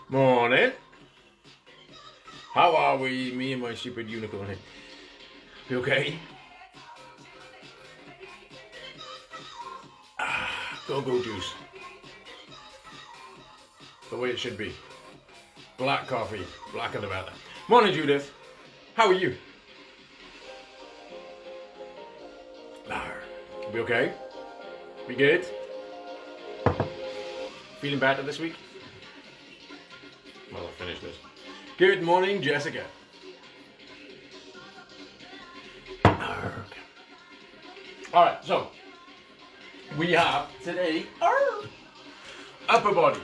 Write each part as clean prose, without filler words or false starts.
Morning. How are we? Me and my stupid unicorn here. You okay? Go-go juice. The way it should be. Black coffee. Blacker the better. Morning, Judith. How are you? We okay? We good? Feeling better this week? Well, I'll finish this. Good morning, Jessica. Alright, so we have today upper body.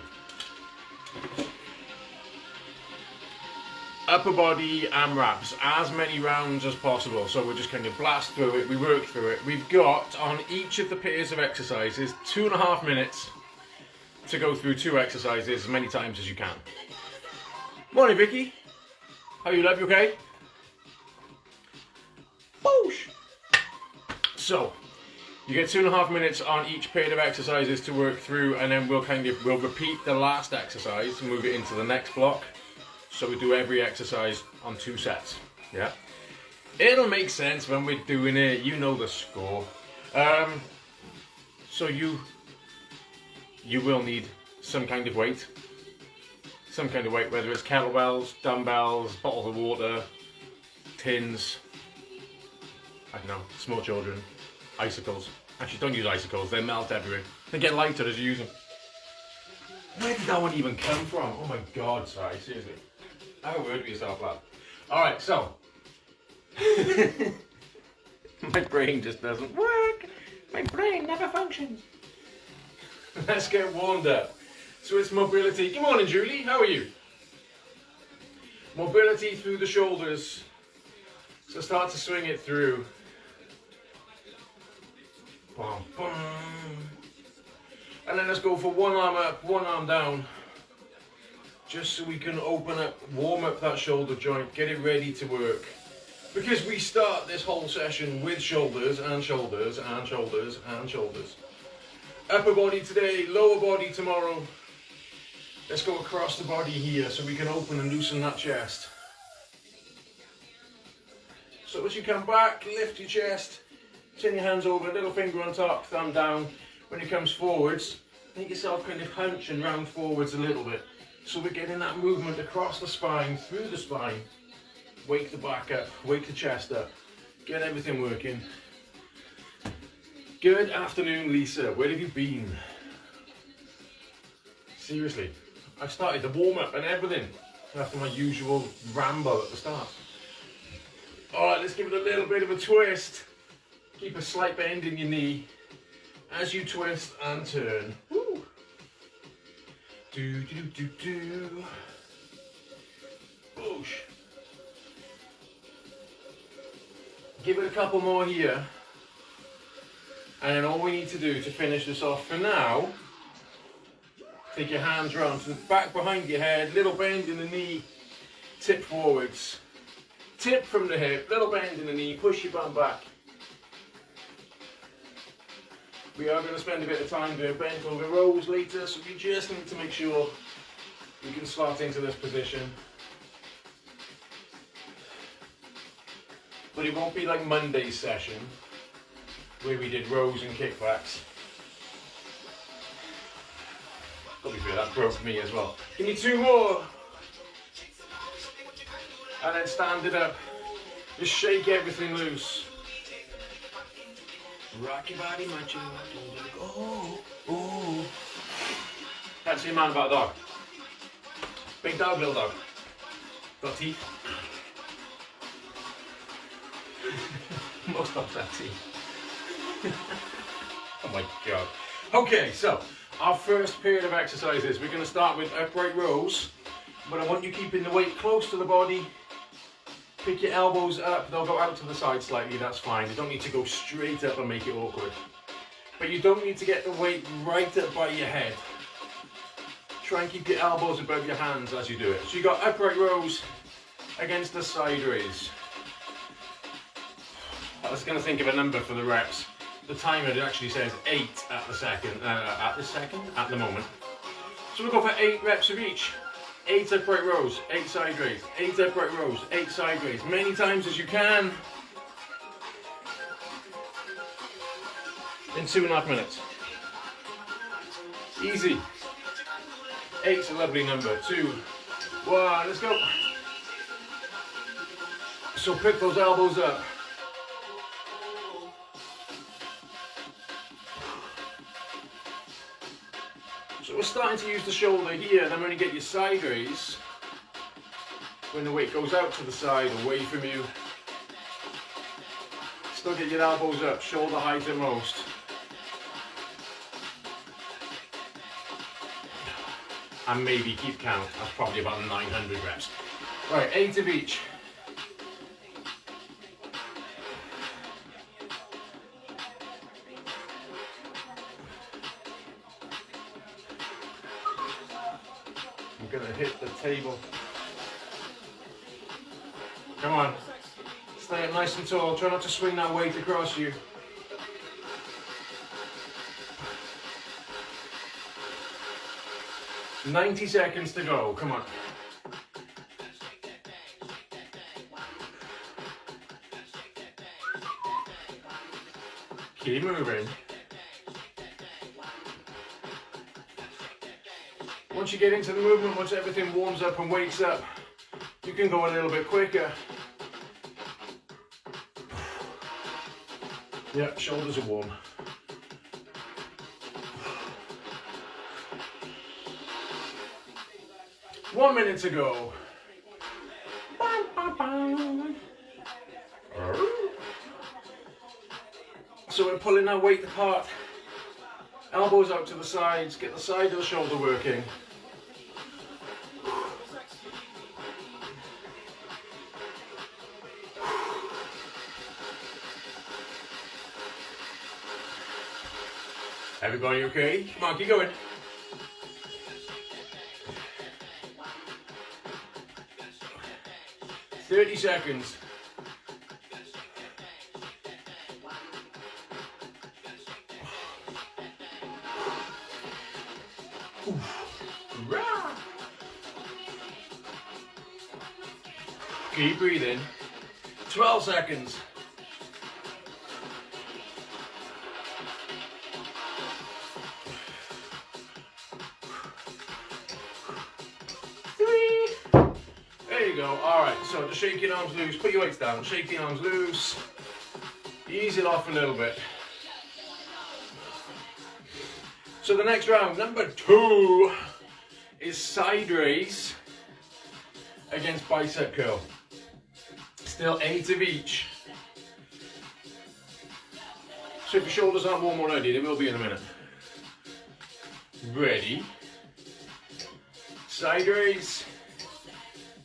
Upper body AMRAPs, as many rounds as possible. So we'll just kind of blast through it, we work through it. We've got on each of the pairs of exercises 2.5 minutes to go through 2 exercises as many times as you can. Morning, Vicky. How are you, love? You okay? Boosh. So you get 2.5 minutes on each pair of exercises to work through, and then we'll repeat the last exercise and move it into the next block. So we do every exercise on 2 sets. Yeah. It'll make sense when we're doing it. You know the score. So you will need some kind of weight. Some kind of weight, whether it's kettlebells, dumbbells, bottles of water, tins, I don't know, small children, icicles. Actually, don't use icicles, they melt everywhere. They get lighter as you use them. Where did that one even come from? Oh my god, sorry, seriously. Have a word with yourself, lad. Alright, so. My brain just doesn't work. My brain never functions. Let's get warmed up. So it's mobility. Good morning, Julie. How are you? Mobility through the shoulders. So start to swing it through. Bum, bum. And then let's go for one arm up, one arm down. Just so we can open up, warm up that shoulder joint, get it ready to work. Because we start this whole session with shoulders and shoulders and shoulders and shoulders. Upper body today, lower body tomorrow. Let's go across the body here so we can open and loosen that chest. So as you come back, lift your chest, turn your hands over, little finger on top, thumb down. When it comes forwards, make yourself kind of hunch and round forwards a little bit. So we're getting that movement across the spine, through the spine. Wake the back up, wake the chest up, get everything working. Good afternoon, Lisa. Where have you been? Seriously, I started the warm up and everything after my usual ramble at the start. Alright, let's give it a little bit of a twist. Keep a slight bend in your knee as you twist and turn. Woo. Do do do do. Boosh. Give it a couple more here. And then all we need to do to finish this off for now, take your hands round to the back behind your head, little bend in the knee, tip forwards. Tip from the hip, little bend in the knee, push your bum back. We are going to spend a bit of time doing bent over rows later, so we just need to make sure we can slot into this position. But it won't be like Monday's session, where we did rows and kickbacks. Got to be fair, that broke me as well. Give me 2 more. And then stand it up. Just shake everything loose. Rock your body, macho. Oh, oh. Can't see a man about a dog. Big dog, little dog. Got teeth. Most dogs have teeth. Oh my god. Okay, so our first period of exercises, we're going to start with upright rows, but I want you keeping the weight close to the body. Pick your elbows up, they'll go out to the side slightly, that's fine. You don't need to go straight up and make it awkward. But you don't need to get the weight right up by your head. Try and keep your elbows above your hands as you do it. So you got upright rows against the side raise. I was going to think of a number for the reps. The timer actually says 8 at the moment. So we'll go for 8 reps of each. 8 upright rows, 8 side raise, 8 upright rows, 8 side raise, many times as you can in 2.5 minutes. Easy. 8's a lovely number. 2, 1, let's go. So pick those elbows up. So we're starting to use the shoulder here, and I'm going to get your side raise when the weight goes out to the side, away from you. Still get your elbows up, shoulder height at most. And maybe keep count, that's probably about 900 reps. Right, 8 of each. I'm gonna hit the table. Come on, stay up nice and tall, try not to swing that weight across you. "90 seconds to go, come on. Keep moving. Once you get into the movement, once everything warms up and wakes up, you can go a little bit quicker. Yeah, shoulders are warm. One minute to go. So we're pulling our weight apart, elbows out to the sides, get the side of the shoulder working. Everybody okay? Come on, keep going. "30 seconds. Keep breathing. 12 seconds. There you go. Alright, so just shake your arms loose, put your weights down, shake your arms loose, ease it off a little bit. So the next round, number 2, is side raise against bicep curl. Still 8 of each. So if your shoulders aren't warm already, they will be in a minute. Ready? Side raise.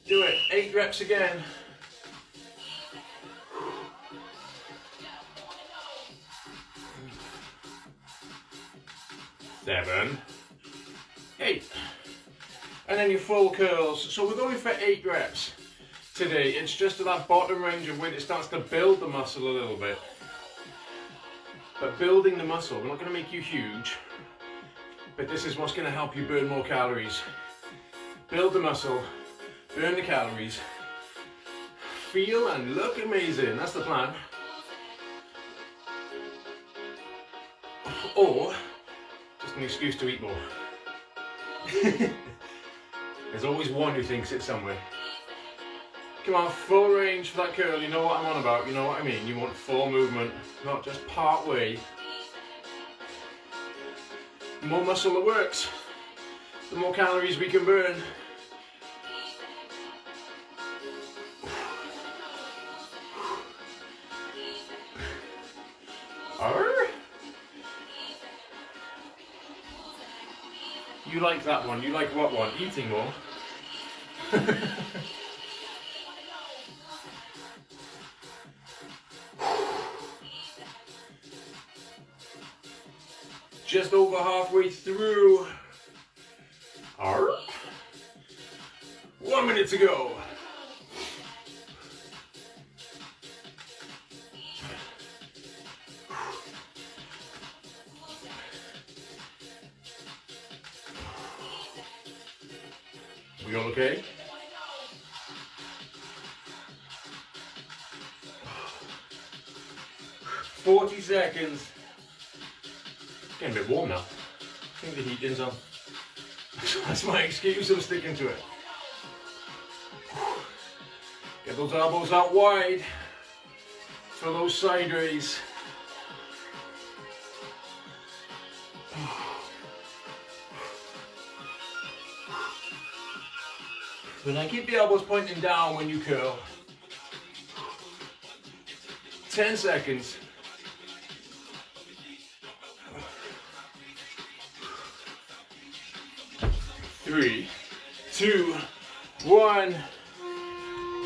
Do it, 8 reps again. Seven, 8. And then your full curls. So we're going for 8 reps today. It's just at that bottom range of when it starts to build the muscle a little bit. But building the muscle, we're not going to make you huge, but this is what's going to help you burn more calories. Build the muscle, burn the calories, feel and look amazing. That's the plan. Or just an excuse to eat more. There's always one who thinks it's somewhere. Come on, full range for that curl. You know what I'm on about, you know what I mean. You want full movement, not just part way. The more muscle that works, the more calories we can burn. You like that one, you like what one? Eating more. Just over halfway through. 1 minute to go. We all okay? "40 seconds. Getting a bit warm now. I think the heating's on. That's my excuse, I'm sticking to it. Get those elbows out wide for those side raise. And then keep the elbows pointing down when you curl. 10 seconds. 3, 2, 1.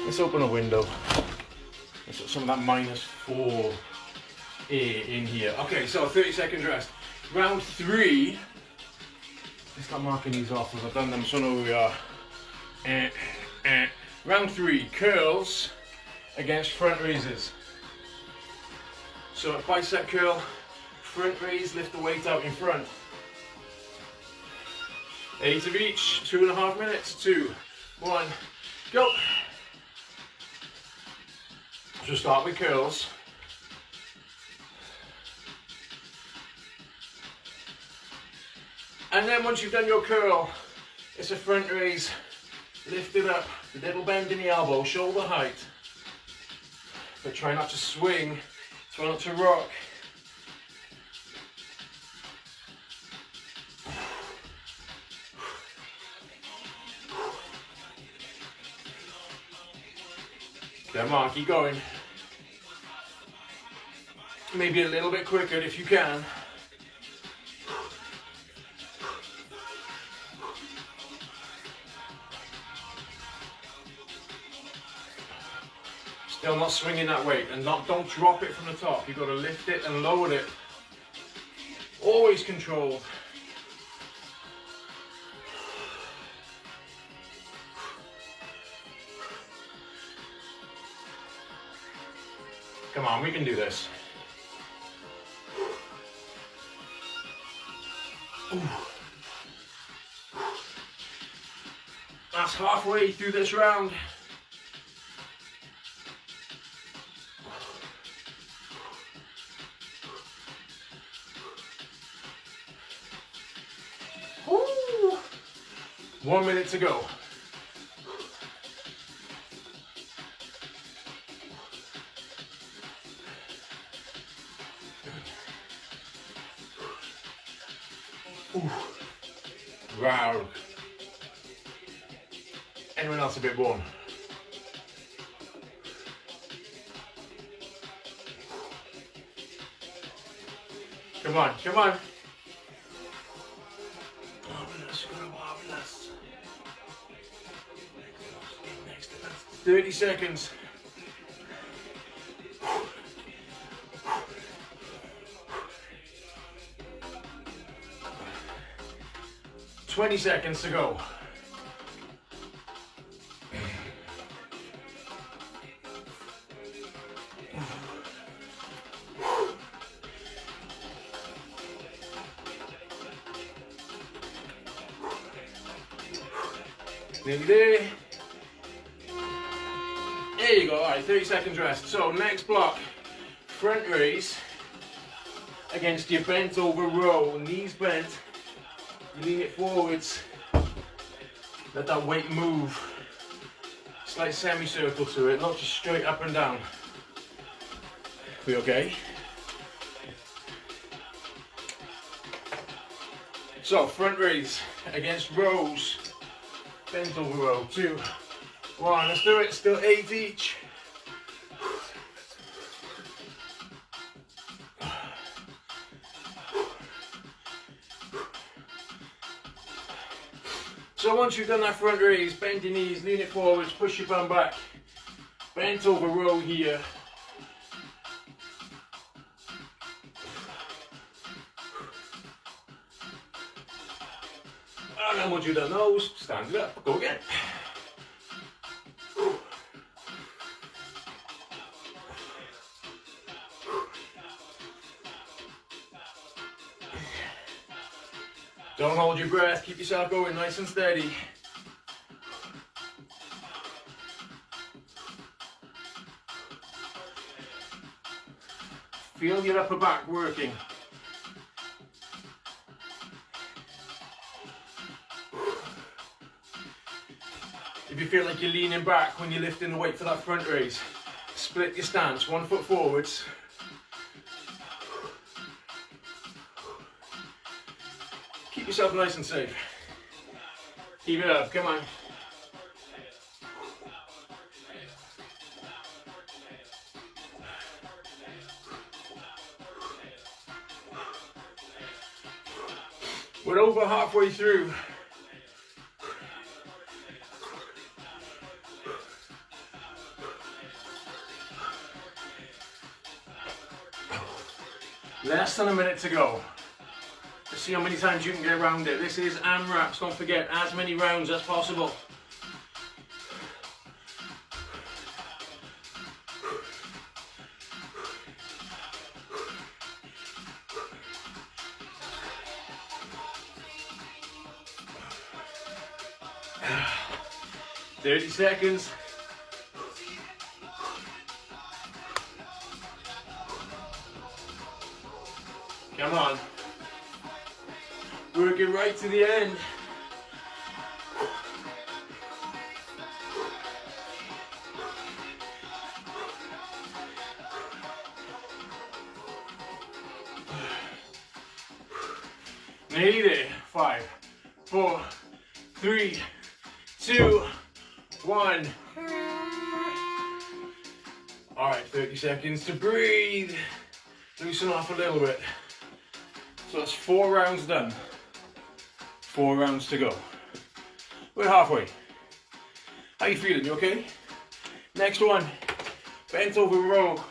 Let's open a window. Let's put some of that -4 air in here. Okay, so 30 seconds rest. Round 3. Let's start marking these off as I've done them, so I know where we are. Round 3, curls against front raises. So a bicep curl, front raise, lift the weight out in front. 8 of each, 2.5 minutes, 2, 1, go. So start with curls. And then once you've done your curl, it's a front raise. Lift it up, a little bend in the elbow, shoulder height. But try not to swing, try not to rock. Come on, keep going. Maybe a little bit quicker if you can. Still not swinging that weight, and don't drop it from the top. You've got to lift it and lower it. Always controlled. Come on, we can do this. That's halfway through this round. Ooh. 1 minute to go. Wow. Anyone else a bit warm? Come on, come on. Marvelous, 30 seconds. Twenty seconds to go. Nearly there. There you go. All right, 30 seconds rest. So next block, front raise against your bent over row, knees bent. Lean it forwards, let that weight move, slight semicircle to it, not just straight up and down. We okay? So front raise against rows, bent over row, 2, 1, let's do it, still 8 each. So once you've done that front raise, bend your knees, lean it forwards, push your bum back, bent over row here. And then once you've done those, stand it up, go again. Don't hold your breath, keep yourself going nice and steady. Feel your upper back working. If you feel like you're leaning back when you're lifting the weight for that front raise, split your stance, 1 foot forwards. Keep yourself nice and safe. Keep it up, come on. We're over halfway through. Less than a minute to go. Let's see how many times you can get around it. This is AMRAPs, don't forget, as many rounds as possible. "30 seconds. Come on. Work it right to the end. Nearly there. 5, 4, 3, 2, 1. All right, 30 seconds to breathe. Loosen off a little bit. So that's 4 rounds done. 4 rounds to go. We're halfway. How you feeling? You okay? Next one. Bent over row.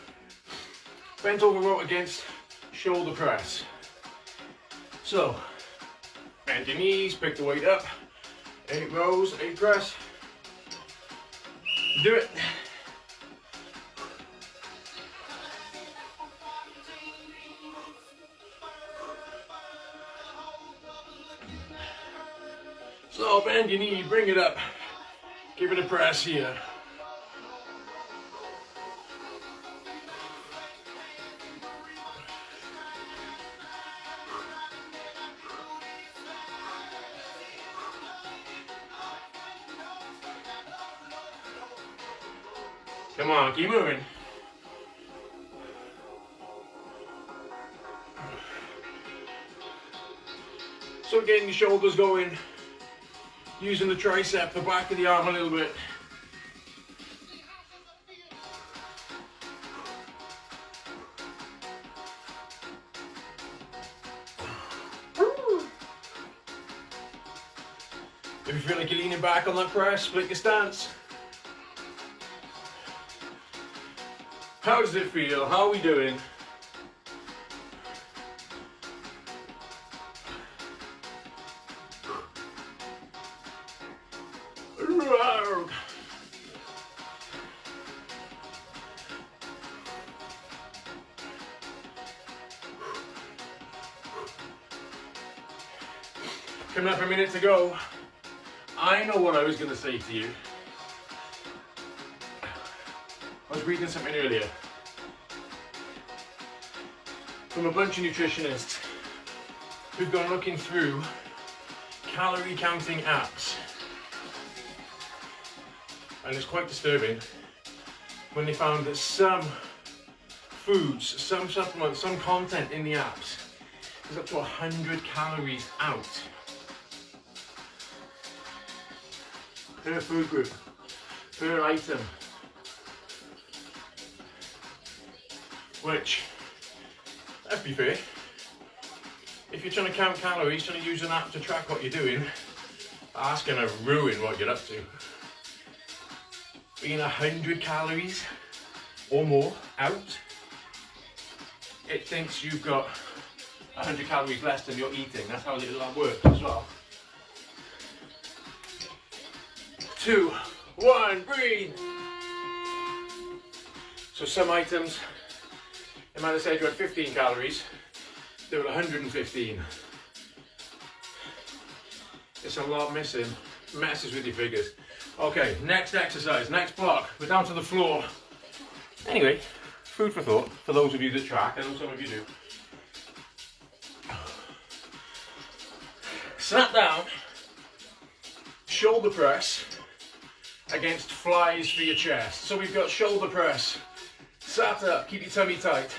Bent over row against shoulder press. So, bend your knees, pick the weight up. 8 rows, 8 press. Do it. So bend your knee, bring it up. Give it a press here. Come on, keep moving. So getting the shoulders going, using the tricep, the back of the arm a little bit. If you feel like you're leaning back on that press, split your stance. How does it feel? How are we doing? Coming up a minute to go. I know what I was going to say to you. I was reading something earlier from a bunch of nutritionists who've gone looking through calorie counting apps. And it's quite disturbing when they found that some foods, some supplements, some content in the apps is up to 100 calories out per food group, per item. Which, let's be fair, if you're trying to count calories, trying to use an app to track what you're doing, that's going to ruin what you're up to. Being 100 calories or more out, it thinks you've got 100 calories less than you're eating. That's how that works as well. 2, 1, breathe. So some items, they might have said you had 15 calories, they were 115. It's a lot missing, messes with your figures. Okay, next exercise, next block. We're down to the floor. Anyway, food for thought for those of you that track. I know some of you do. Sat down, shoulder press against flies for your chest. So we've got shoulder press, sat up, keep your tummy tight.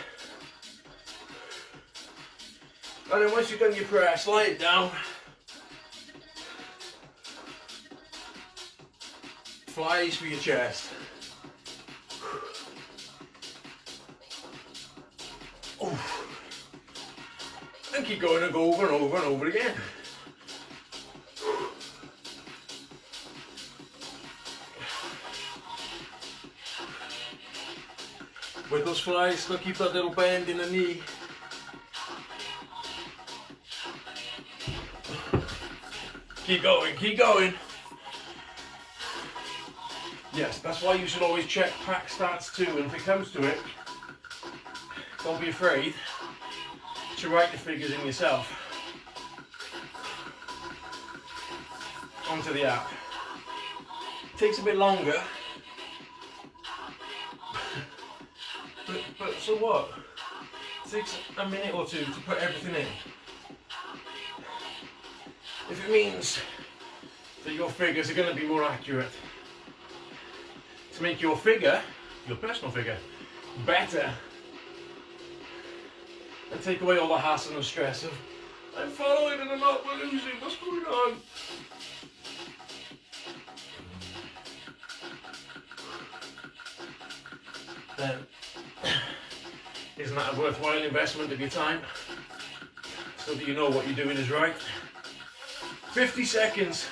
And then once you've done your press, lie it down. Flies for your chest. And keep going and go over and over and over again. With those flies, still keep that little bend in the knee. Keep going, keep going. Yes, that's why you should always check pack stats too, and if it comes to it, don't be afraid to write the figures in yourself onto the app. It takes a bit longer, but so what? It takes a minute or two to put everything in. If it means that your figures are going to be more accurate, to make your figure, your personal figure, better, and take away all the hassle and stress of, I'm following and I'm not losing, what's going on? Then, isn't that a worthwhile investment of your time? So that you know what you're doing is right. 50 seconds.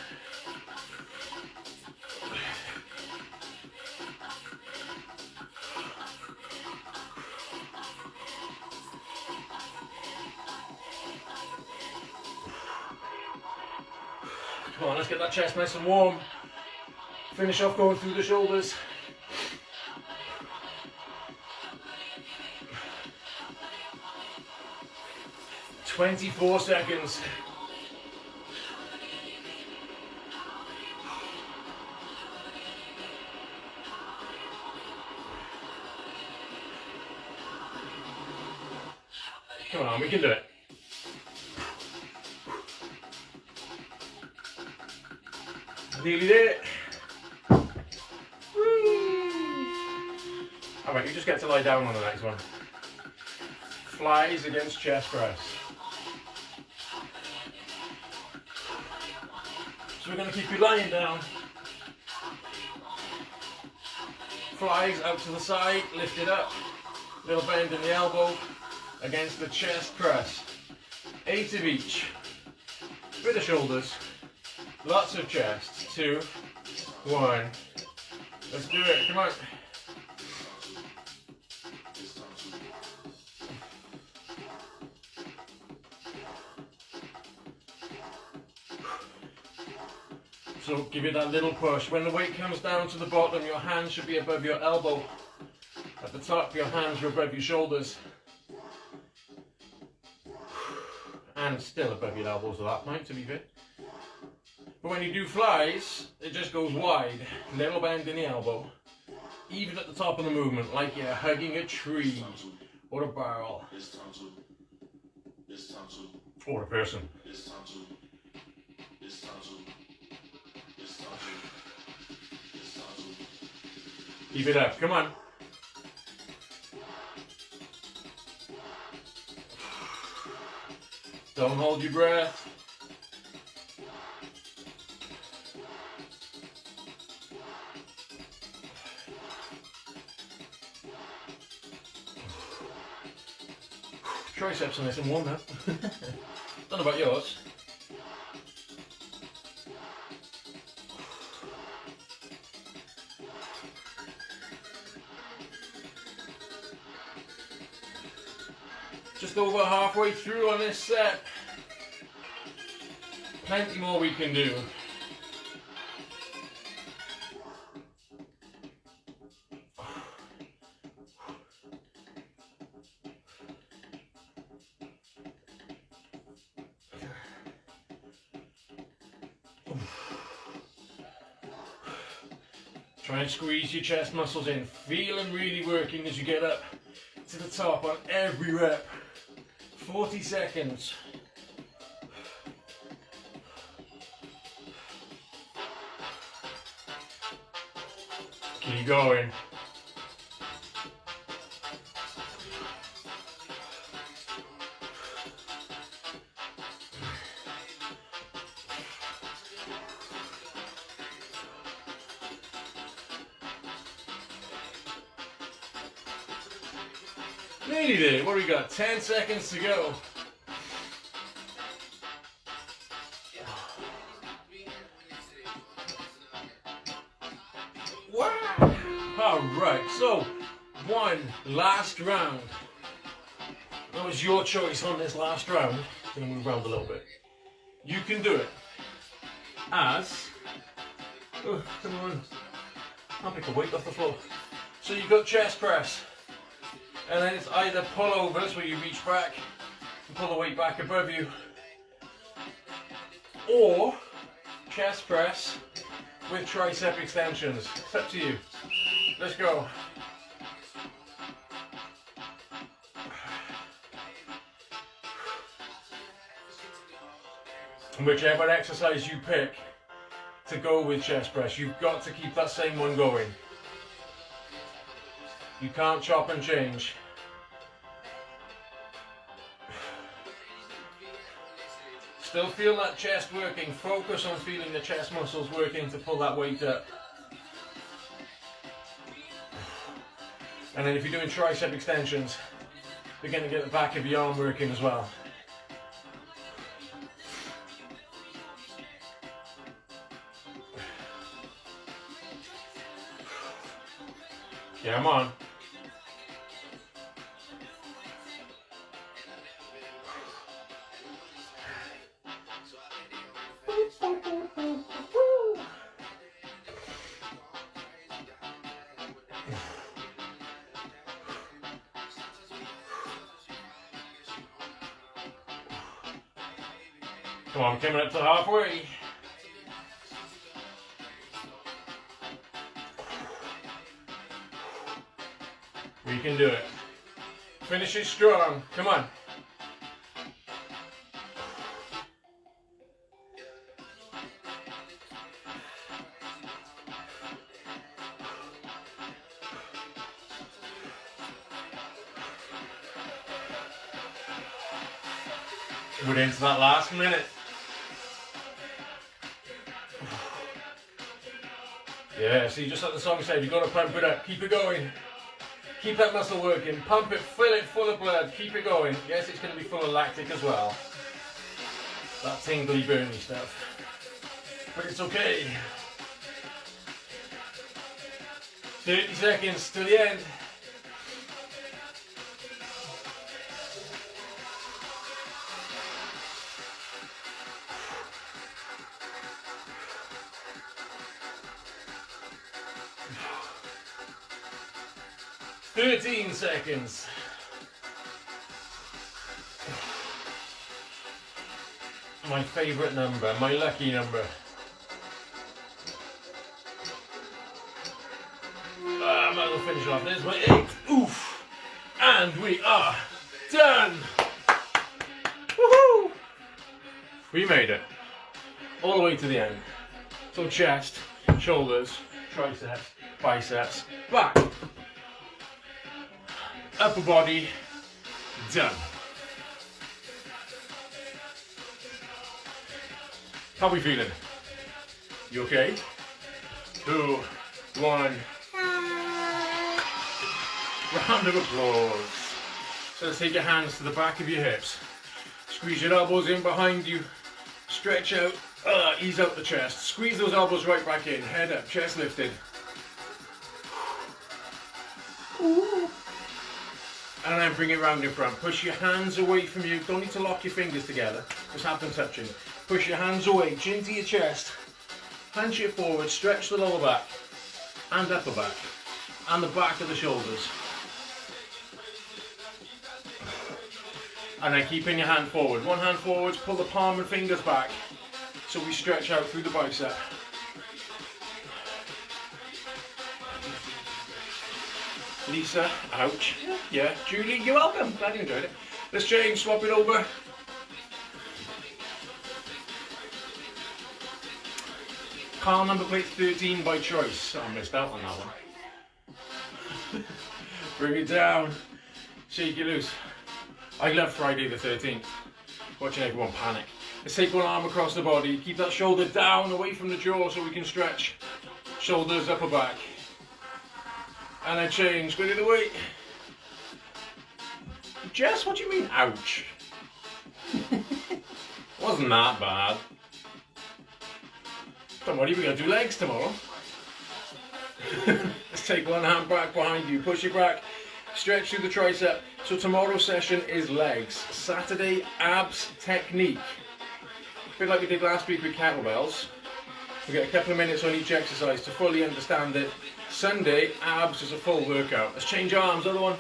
Come on, let's get that chest nice and warm. Finish off going through the shoulders. "24 seconds. Come on, we can do it. Nearly there. Alright, you just get to lie down on the next one. Flies against chest press. So we're going to keep you lying down. Flies out to the side, lift it up. Little bend in the elbow against the chest press. 8 of each. Bit of shoulders. Lots of chest. 2, 1. Let's do it. Come on. So give it that little push. When the weight comes down to the bottom, your hands should be above your elbow. At the top, your hands are above your shoulders. And still above your elbows at that point, to be fair. But when you do flies, it just goes wide. Little bend in the elbow. Even at the top of the movement, like you're hugging a tree or a barrel. Or a person. Keep it up, come on. Don't hold your breath. Triceps are nice and warm now. Don't know about yours. Just over halfway through on this set. Plenty more we can do. Try and squeeze your chest muscles in. Feel them really working as you get up to the top on every rep. 40 seconds. Keep going. Nearly there. What do we got? 10 seconds to go. Wow. All right, so one last round. That was your choice on this last round. I'm going to move around a little bit. You can do it as, oh, come on, I'll pick a weight off the floor. So you've got chest press, and then it's either pullovers where you reach back and pull the weight back above you, or chest press with tricep extensions. It's up to you. Let's go. Whichever exercise you pick to go with chest press, you've got to keep that same one going. You can't chop and change. Still feel that chest working. Focus on feeling the chest muscles working to pull that weight up. And then if you're doing tricep extensions, you're going to get the back of your arm working as well. Yeah, I'm on. Come on, coming up to halfway. We can do it. Finish it strong. Come on. We're into that last minute. Yeah, see, just like the song said, you've got to pump it up. Keep it going. Keep that muscle working. Pump it, fill it full of blood. Keep it going. Yes, it's going to be full of lactic as well. That tingly, burny stuff. But it's okay. 30 seconds to the end. Seconds. My favourite number, my lucky number. I might as well finish off. There's my 8. Oof! And we are done! Woohoo! We made it. All the way to the end. So chest, shoulders, triceps, biceps, back. Upper body, done. How are we feeling? You okay? 2, 1. Round of applause. So let's take your hands to the back of your hips. Squeeze your elbows in behind you. Stretch out, ease out the chest. Squeeze those elbows right back in. Head up, chest lifted. Ooh. And then bring it round in front. Push your hands away from you. Don't need to lock your fingers together. Just have them touching. Push your hands away, chin to your chest. Punch it forward, stretch the lower back and upper back and the back of the shoulders. And then keeping your hand forward. One hand forwards, pull the palm and fingers back so we stretch out through the bicep. Lisa, ouch. Yeah, Julie, you're welcome. Glad you enjoyed it. Let's change, swap it over. Car number plate 13 by choice. I missed out on that one. Bring it down. Shake it loose. I love Friday the 13th. Watching everyone panic. Let's take one arm across the body. Keep that shoulder down, away from the jaw so we can stretch. Shoulders upper back. And then change with the weight. Jess, what do you mean, ouch? Wasn't that bad. Don't worry, we're going to do legs tomorrow. Let's take one hand back behind you, push it back, stretch through the tricep. So tomorrow's session is legs. Saturday, abs technique. A bit like we did last week with kettlebells. We get a couple of minutes on each exercise to fully understand it. Sunday, abs is a full workout. Let's change arms, other one.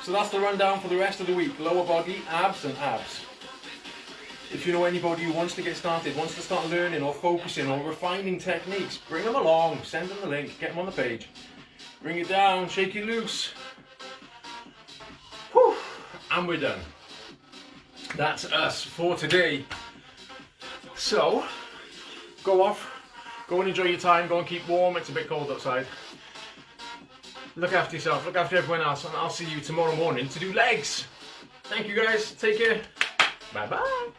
So that's the rundown for the rest of the week. Lower body, abs and abs. If you know anybody who wants to get started, wants to start learning or focusing or refining techniques, bring them along, send them the link, get them on the page. Bring it down, shake it loose. Whew, and we're done. That's us for today. So, go off, go and enjoy your time, go and keep warm, it's a bit cold outside. Look after yourself, look after everyone else, and I'll see you tomorrow morning to do legs. Thank you guys, take care, bye bye.